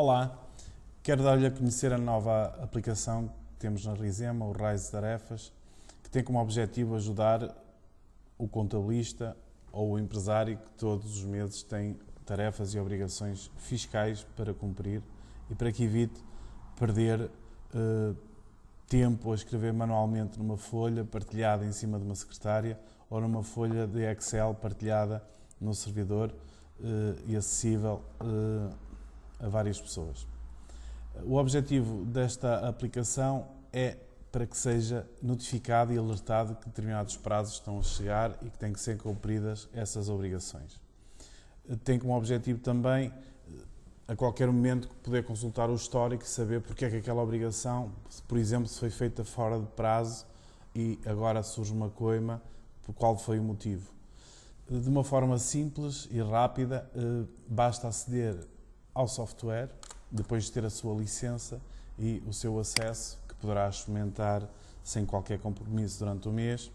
Olá, quero dar-lhe a conhecer a nova aplicação que temos na Rizema, o RAIZ Tarefas, que tem como objetivo ajudar o contabilista ou o empresário que todos os meses tem tarefas e obrigações fiscais para cumprir e para que evite perder tempo a escrever manualmente numa folha partilhada em cima de uma secretária ou numa folha de Excel partilhada no servidor e acessível a várias pessoas. O objetivo desta aplicação é para que seja notificado e alertado que determinados prazos estão a chegar e que têm que ser cumpridas essas obrigações. Tem como objetivo também, a qualquer momento, poder consultar o histórico e saber porque é que aquela obrigação, por exemplo, se foi feita fora de prazo e agora surge uma coima, por qual foi o motivo. De uma forma simples e rápida, basta aceder ao software, depois de ter a sua licença e o seu acesso, que poderá experimentar sem qualquer compromisso durante o mês,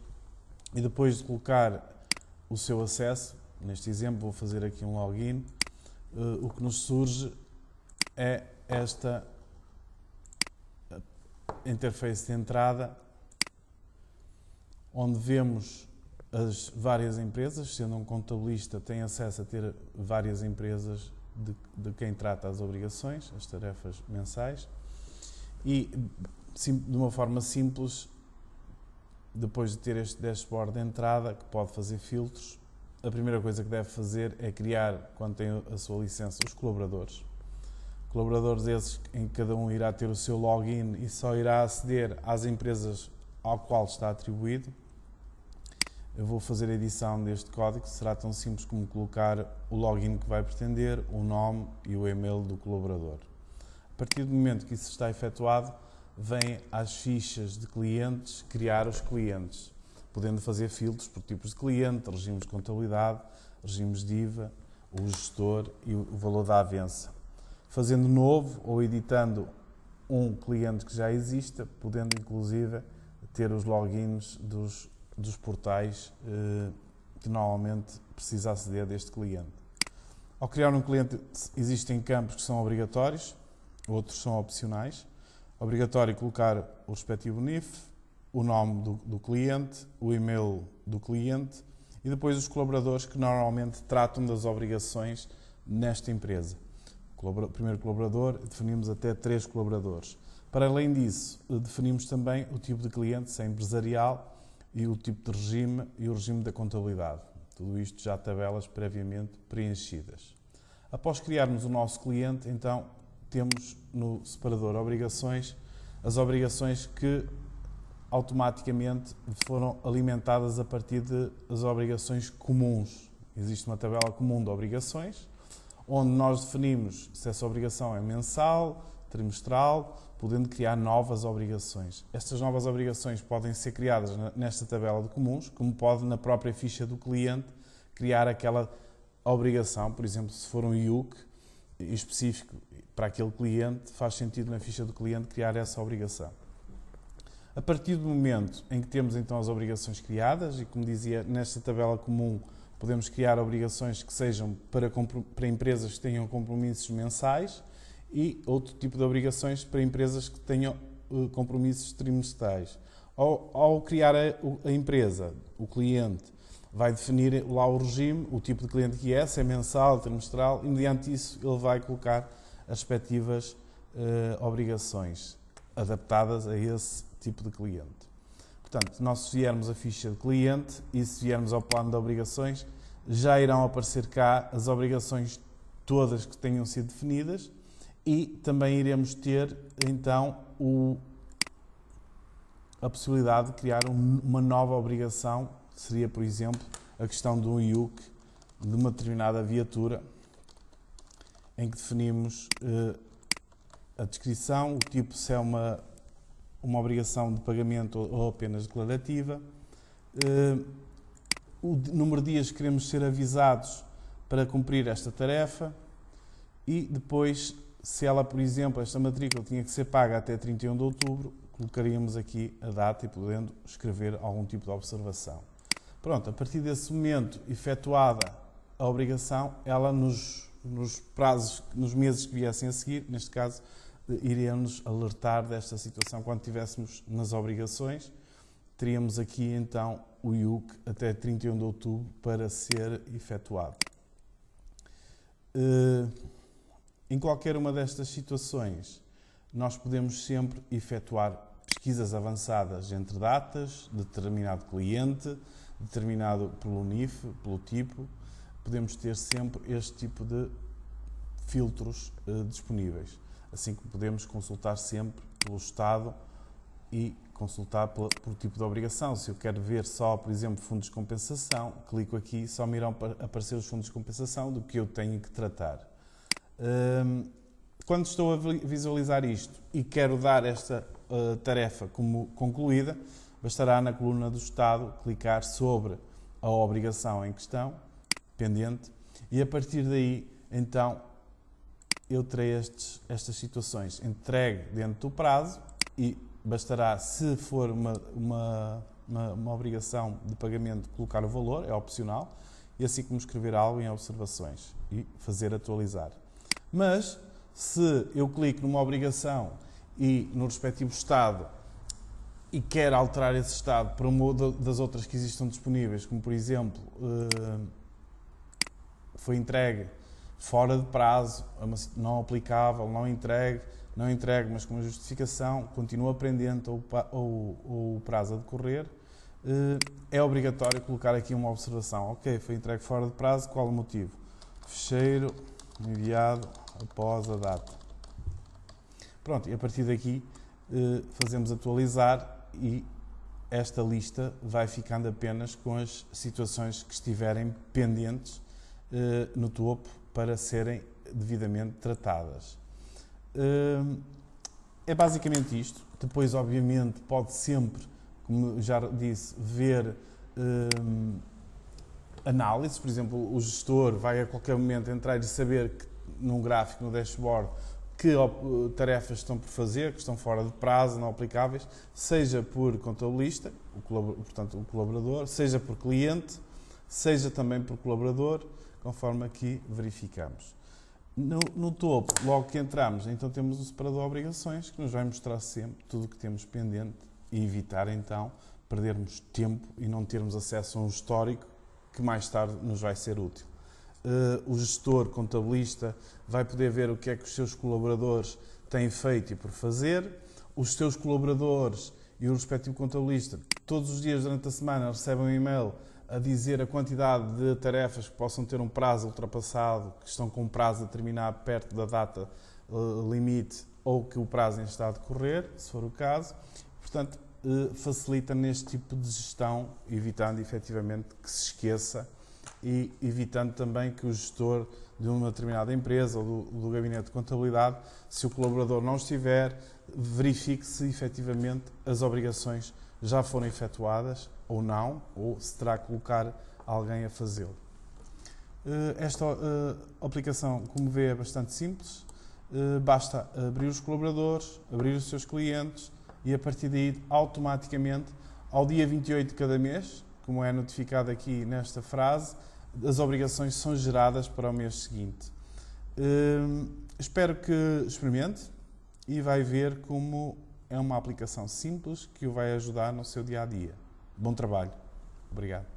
e depois de colocar o seu acesso, neste exemplo vou fazer aqui um login, o que nos surge é esta interface de entrada, onde vemos as várias empresas. Sendo um contabilista, tem acesso a ter várias empresas de quem trata as obrigações, as tarefas mensais, e de uma forma simples, depois de ter este dashboard de entrada, que pode fazer filtros, a primeira coisa que deve fazer é criar, quando tem a sua licença, os colaboradores. Colaboradores esses em que cada um irá ter o seu login e só irá aceder às empresas ao qual está atribuído. Eu vou fazer a edição deste código, será tão simples como colocar o login que vai pretender, o nome e o e-mail do colaborador. A partir do momento que isso está efetuado, vem às fichas de clientes criar os clientes, podendo fazer filtros por tipos de cliente, regimes de contabilidade, regimes de IVA, o gestor e o valor da avença. Fazendo novo ou editando um cliente que já exista, podendo inclusive ter os logins dos portais que normalmente precisa aceder deste cliente. Ao criar um cliente, existem campos que são obrigatórios, outros são opcionais. Obrigatório colocar o respectivo NIF, o nome do cliente, o e-mail do cliente e depois os colaboradores que normalmente tratam das obrigações nesta empresa. O primeiro colaborador, definimos até 3 colaboradores. Para além disso, definimos também o tipo de cliente, se é empresarial, e o tipo de regime e o regime da contabilidade. Tudo isto já tabelas previamente preenchidas. Após criarmos o nosso cliente, então, temos no separador obrigações, as obrigações que automaticamente foram alimentadas a partir das obrigações comuns. Existe uma tabela comum de obrigações, onde nós definimos se essa obrigação é mensal, trimestral, podendo criar novas obrigações. Estas novas obrigações podem ser criadas nesta tabela de comuns, como pode na própria ficha do cliente criar aquela obrigação. Por exemplo, se for um IUC específico para aquele cliente, faz sentido na ficha do cliente criar essa obrigação. A partir do momento em que temos então as obrigações criadas, e como dizia, nesta tabela comum podemos criar obrigações que sejam para empresas que tenham compromissos mensais e outro tipo de obrigações para empresas que tenham compromissos trimestrais. Ao criar a empresa, o cliente vai definir lá o regime, o tipo de cliente que é, se é mensal, trimestral, e mediante isso ele vai colocar as respectivas obrigações adaptadas a esse tipo de cliente. Portanto, nós se viermos a ficha de cliente e se viermos ao plano de obrigações, já irão aparecer cá as obrigações todas que tenham sido definidas e também iremos ter então a possibilidade de criar uma nova obrigação, seria, por exemplo, a questão de um IUC de uma determinada viatura, em que definimos a descrição, o tipo, se é uma obrigação de pagamento ou apenas declarativa, o número de dias que queremos ser avisados para cumprir esta tarefa e depois, se ela, por exemplo, esta matrícula tinha que ser paga até 31 de outubro, colocaríamos aqui a data e podendo escrever algum tipo de observação. Pronto, a partir desse momento efetuada a obrigação, ela nos nos meses que viessem a seguir, neste caso, iria-nos alertar desta situação quando estivéssemos nas obrigações. Teríamos aqui então o IUC até 31 de outubro para ser efetuado. Em qualquer uma destas situações, nós podemos sempre efetuar pesquisas avançadas entre datas, determinado cliente, determinado pelo NIF, pelo tipo. Podemos ter sempre este tipo de filtros disponíveis. Assim que podemos consultar sempre pelo Estado e consultar por tipo de obrigação. Se eu quero ver só, por exemplo, fundos de compensação, clico aqui, só me irão aparecer os fundos de compensação do que eu tenho que tratar. Quando estou a visualizar isto e quero dar esta tarefa como concluída, bastará na coluna do Estado clicar sobre a obrigação em questão, pendente, e a partir daí, então, eu terei estas situações entregue dentro do prazo e bastará, se for uma obrigação de pagamento, colocar o valor, é opcional, e assim como escrever algo em observações e fazer atualizar. Mas, se eu clico numa obrigação e no respectivo Estado e quero alterar esse Estado para uma das outras que existam disponíveis, como por exemplo, foi entregue fora de prazo, não aplicável, não entregue, mas com uma justificação, continua pendente ou o prazo a decorrer, é obrigatório colocar aqui uma observação. Ok, foi entregue fora de prazo, qual o motivo? Fecheiro enviado após a data. Pronto, e a partir daqui fazemos atualizar e esta lista vai ficando apenas com as situações que estiverem pendentes no topo para serem devidamente tratadas. É basicamente isto. Depois, obviamente, pode sempre, como já disse, ver análises. Por exemplo, o gestor vai a qualquer momento entrar e saber que, num gráfico, no dashboard, que tarefas estão por fazer, que estão fora de prazo, não aplicáveis, seja por contabilista, portanto o colaborador, seja por cliente, seja também por colaborador, conforme aqui verificamos. No topo, logo que entramos, então temos o separador de obrigações, que nos vai mostrar sempre tudo o que temos pendente e evitar então perdermos tempo e não termos acesso a um histórico que mais tarde nos vai ser útil. O gestor contabilista vai poder ver o que é que os seus colaboradores têm feito e por fazer. Os seus colaboradores e o respectivo contabilista, todos os dias durante a semana, recebem um e-mail a dizer a quantidade de tarefas que possam ter um prazo ultrapassado, que estão com um prazo a terminar perto da data limite ou que o prazo ainda está a decorrer, se for o caso. Portanto, facilita neste tipo de gestão, evitando efetivamente que se esqueça e evitando também que o gestor de uma determinada empresa ou do gabinete de contabilidade, se o colaborador não estiver, verifique se efetivamente as obrigações já foram efetuadas ou não, ou se terá que colocar alguém a fazê-lo. Esta aplicação, como vê, é bastante simples. Basta abrir os colaboradores, abrir os seus clientes e a partir daí, automaticamente, ao dia 28 de cada mês, como é notificado aqui nesta frase, as obrigações são geradas para o mês seguinte. Espero que experimente e vai ver como é uma aplicação simples que o vai ajudar no seu dia-a-dia. Bom trabalho. Obrigado.